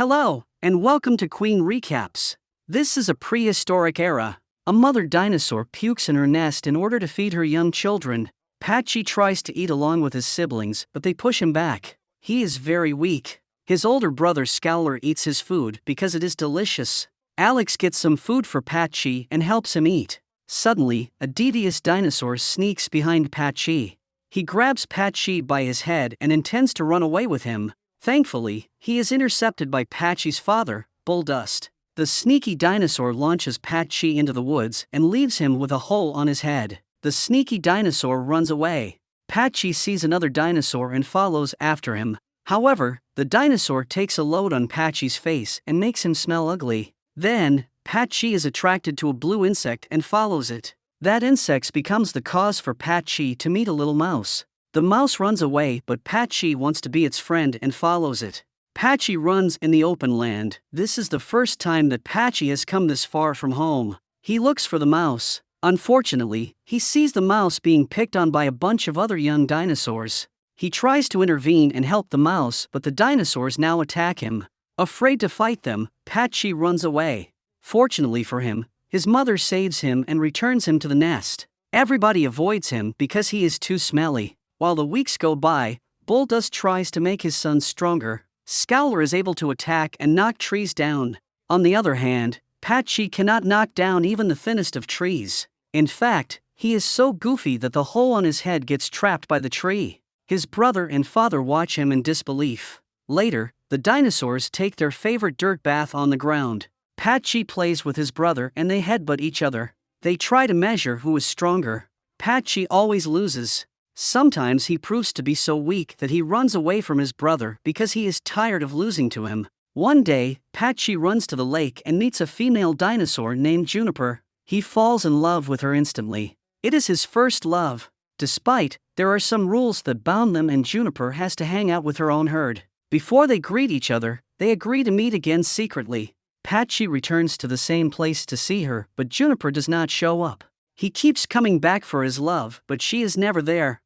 Hello, and welcome to Queen Recaps. This is a prehistoric era. A mother dinosaur pukes in her nest in order to feed her young children. Patchy tries to eat along with his siblings, but they push him back. He is very weak. His older brother Scowler eats his food because it is delicious. Alex gets some food for Patchy and helps him eat. Suddenly, a devious dinosaur sneaks behind Patchy. He grabs Patchy by his head and intends to run away with him. Thankfully, he is intercepted by Patchy's father, Bulldust. The sneaky dinosaur launches Patchy into the woods and leaves him with a hole on his head. The sneaky dinosaur runs away. Patchy sees another dinosaur and follows after him. However, the dinosaur takes a load on Patchy's face and makes him smell ugly. Then, Patchy is attracted to a blue insect and follows it. That insect becomes the cause for Patchy to meet a little mouse. The mouse runs away, but Patchy wants to be its friend and follows it. Patchy runs in the open land. This is the first time that Patchy has come this far from home. He looks for the mouse. Unfortunately, he sees the mouse being picked on by a bunch of other young dinosaurs. He tries to intervene and help the mouse, but the dinosaurs now attack him. Afraid to fight them, Patchy runs away. Fortunately for him, his mother saves him and returns him to the nest. Everybody avoids him because he is too smelly. While the weeks go by, Bulldust tries to make his son stronger. Scowler is able to attack and knock trees down. On the other hand, Patchy cannot knock down even the thinnest of trees. In fact, he is so goofy that the hole on his head gets trapped by the tree. His brother and father watch him in disbelief. Later, the dinosaurs take their favorite dirt bath on the ground. Patchy plays with his brother and they headbutt each other. They try to measure who is stronger. Patchy always loses. Sometimes he proves to be so weak that he runs away from his brother because he is tired of losing to him. One day, Patchy runs to the lake and meets a female dinosaur named Juniper. He falls in love with her instantly. It is his first love. Despite, there are some rules that bound them and Juniper has to hang out with her own herd. Before they greet each other, they agree to meet again secretly. Patchy returns to the same place to see her, but Juniper does not show up. He keeps coming back for his love, but she is never there.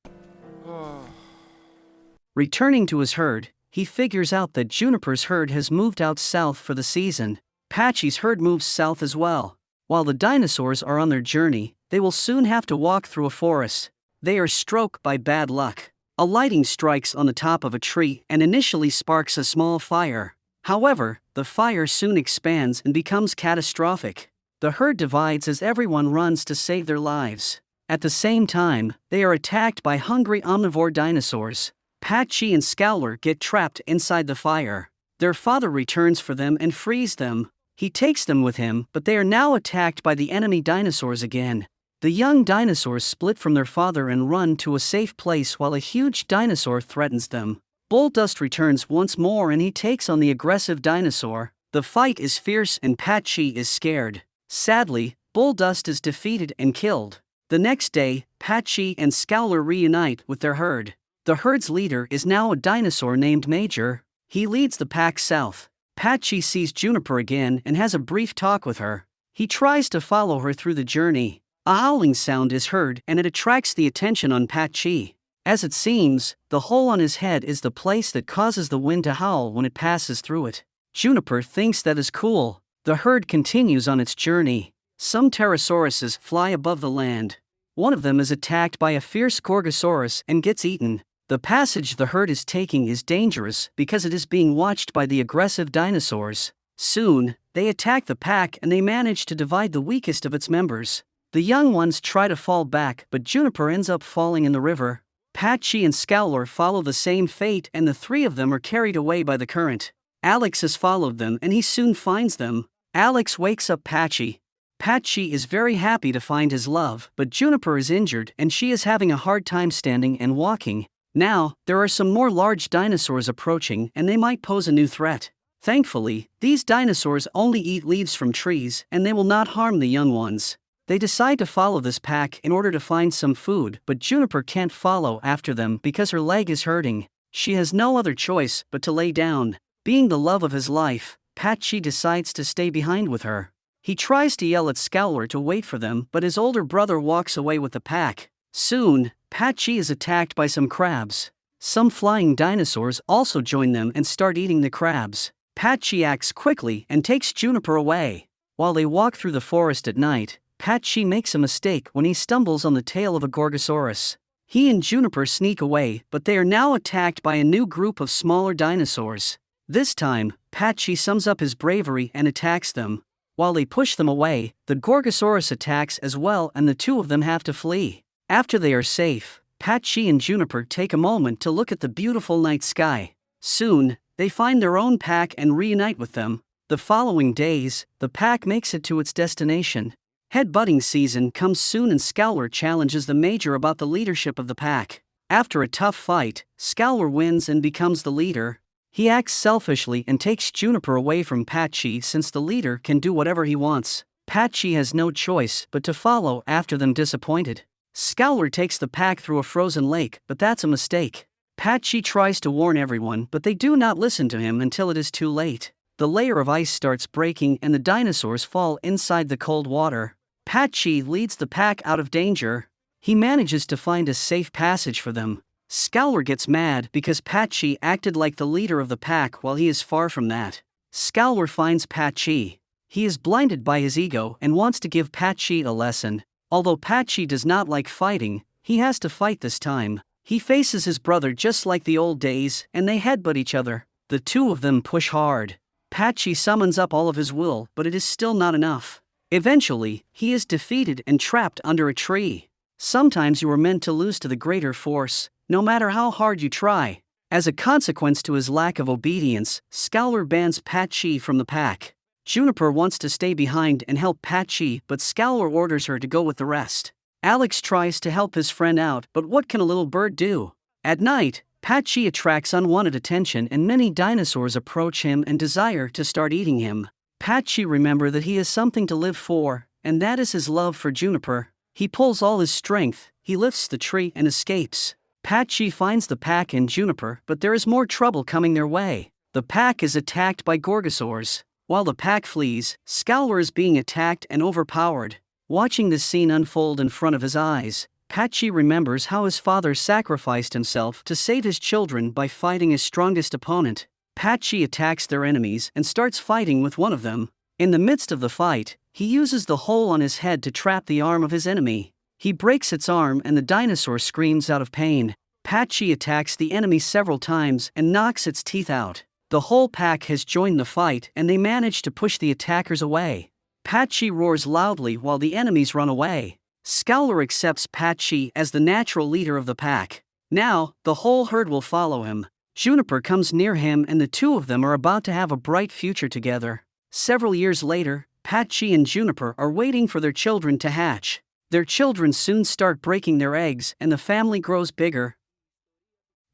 Returning to his herd, he figures out that Juniper's herd has moved out south for the season. Patchy's herd moves south as well. While the dinosaurs are on their journey, they will soon have to walk through a forest. They are struck by bad luck. A lightning strikes on the top of a tree and initially sparks a small fire. However, the fire soon expands and becomes catastrophic. The herd divides as everyone runs to save their lives. At the same time, they are attacked by hungry omnivore dinosaurs. Patchy and Scowler get trapped inside the fire. Their father returns for them and frees them. He takes them with him, but they are now attacked by the enemy dinosaurs again. The young dinosaurs split from their father and run to a safe place while a huge dinosaur threatens them. Bulldust returns once more and he takes on the aggressive dinosaur. The fight is fierce and Patchy is scared. Sadly, Bulldust is defeated and killed. The next day, Patchy and Scowler reunite with their herd. The herd's leader is now a dinosaur named Major. He leads the pack south. Patchy sees Juniper again and has a brief talk with her. He tries to follow her through the journey. A howling sound is heard and it attracts the attention on Patchy. As it seems, the hole on his head is the place that causes the wind to howl when it passes through it. Juniper thinks that is cool. The herd continues on its journey. Some pterosauruses fly above the land. One of them is attacked by a fierce Gorgosaurus and gets eaten. The passage the herd is taking is dangerous because it is being watched by the aggressive dinosaurs. Soon, they attack the pack and they manage to divide the weakest of its members. The young ones try to fall back, but Juniper ends up falling in the river. Patchy and Scowler follow the same fate and the three of them are carried away by the current. Alex has followed them and he soon finds them. Alex wakes up Patchy. Patchy is very happy to find his love, but Juniper is injured and she is having a hard time standing and walking. Now, there are some more large dinosaurs approaching and they might pose a new threat. Thankfully, these dinosaurs only eat leaves from trees and they will not harm the young ones. They decide to follow this pack in order to find some food, but Juniper can't follow after them because her leg is hurting. She has no other choice but to lay down. Being the love of his life, Patchy decides to stay behind with her. He tries to yell at Scowler to wait for them, but his older brother walks away with the pack. Soon, Patchy is attacked by some crabs. Some flying dinosaurs also join them and start eating the crabs. Patchy acts quickly and takes Juniper away. While they walk through the forest at night, Patchy makes a mistake when he stumbles on the tail of a Gorgosaurus. He and Juniper sneak away, but they are now attacked by a new group of smaller dinosaurs. This time, Patchy sums up his bravery and attacks them. While they push them away, the Gorgosaurus attacks as well and the two of them have to flee. After they are safe, Patchy and Juniper take a moment to look at the beautiful night sky. Soon, they find their own pack and reunite with them. The following days, the pack makes it to its destination. Headbutting season comes soon and Scowler challenges the Major about the leadership of the pack. After a tough fight, Scowler wins and becomes the leader. He acts selfishly and takes Juniper away from Patchy since the leader can do whatever he wants. Patchy has no choice but to follow after them disappointed. Scowler takes the pack through a frozen lake, but that's a mistake. Patchy tries to warn everyone, but they do not listen to him until it is too late. The layer of ice starts breaking and the dinosaurs fall inside the cold water. Patchy leads the pack out of danger. He manages to find a safe passage for them. Scowler gets mad because Patchy acted like the leader of the pack while he is far from that. Scowler finds Patchy. He is blinded by his ego and wants to give Patchy a lesson. Although Patchy does not like fighting, he has to fight this time. He faces his brother just like the old days and they headbutt each other. The two of them push hard. Patchy summons up all of his will, but it is still not enough. Eventually, he is defeated and trapped under a tree. Sometimes you are meant to lose to the greater force, no matter how hard you try. As a consequence to his lack of obedience, Scowler bans Patchy from the pack. Juniper wants to stay behind and help Patchy, but Scowler orders her to go with the rest. Alex tries to help his friend out, but what can a little bird do? At night, Patchy attracts unwanted attention and many dinosaurs approach him and desire to start eating him. Patchy remembers that he has something to live for, and that is his love for Juniper. He pulls all his strength, he lifts the tree and escapes. Patchy finds the pack and Juniper, but there is more trouble coming their way. The pack is attacked by Gorgosaurs. While the pack flees, Scowler is being attacked and overpowered. Watching this scene unfold in front of his eyes, Patchy remembers how his father sacrificed himself to save his children by fighting his strongest opponent. Patchy attacks their enemies and starts fighting with one of them. In the midst of the fight, he uses the hole on his head to trap the arm of his enemy. He breaks its arm and the dinosaur screams out of pain. Patchy attacks the enemy several times and knocks its teeth out. The whole pack has joined the fight and they manage to push the attackers away. Patchy roars loudly while the enemies run away. Scowler accepts Patchy as the natural leader of the pack. Now, the whole herd will follow him. Juniper comes near him and the two of them are about to have a bright future together. Several years later, Patchy and Juniper are waiting for their children to hatch. Their children soon start breaking their eggs and the family grows bigger.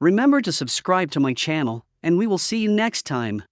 Remember to subscribe to my channel, and we will see you next time.